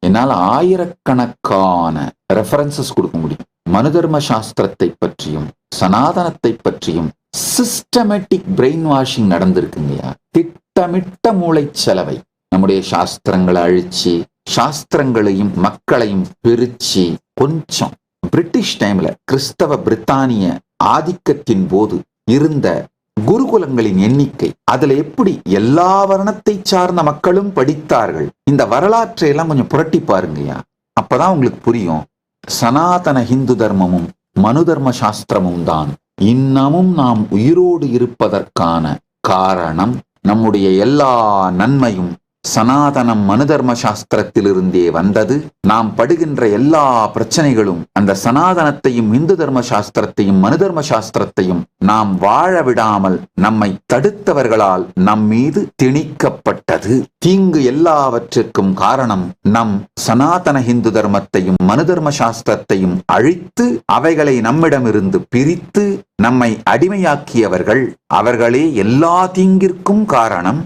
என்னால் ஆயிரக்கணக்கான ரெஃபரன்சஸ் கொடுக்க முடியும். மனு தர்ம சாஸ்திரத்தை பற்றியும் சனாதனத்தை பற்றியும் சிஸ்டமேட்டிக் பிரெயின் வாஷிங் நடந்திருக்குங்கய்யா. திட்டமிட்ட மூளை செலவை நம்முடைய சாஸ்திரங்களை அழிச்சு, சாஸ்திரங்களையும் மக்களையும் பிரிச்சு, கொஞ்சம் பிரிட்டிஷ் டைம்ல கிறிஸ்தவ பிரித்தானிய ஆதிக்கத்தின் போது இருந்த குருகுலங்களின் எண்ணிக்கை, அதுல எப்படி எல்லா வர்ணத்தை சார்ந்த மக்களும் படித்தார்கள், இந்த வரலாற்றை எல்லாம் கொஞ்சம் புரட்டி பாருங்கய்யா. அப்பதான் உங்களுக்கு புரியும். சனாதன ஹிந்து தர்மமும் மனு தர்ம சாஸ்திரமும் தான் இன்னமும் நாம் உயிரோடு இருப்பதற்கான காரணம். நம்முடைய எல்லா நன்மையும் சனாதனம் மனு தர்ம சாஸ்திரத்திலிருந்தே வந்தது. நாம் படுகின்ற எல்லா பிரச்சனைகளும் அந்த சனாதனத்தையும் இந்து தர்ம சாஸ்திரத்தையும் மனு தர்ம சாஸ்திரத்தையும் நாம் வாழ விடாமல் நம்மை தடுத்தவர்களால் நம் மீது திணிக்கப்பட்டது. தீங்கு எல்லாவற்றிற்கும் காரணம் நம் சனாதன இந்து தர்மத்தையும் மனு தர்ம சாஸ்திரத்தையும் அழித்து அவைகளை நம்மிடமிருந்து பிரித்து நம்மை அடிமையாக்கியவர்கள். அவர்களே எல்லா தீங்கிற்கும் காரணம்.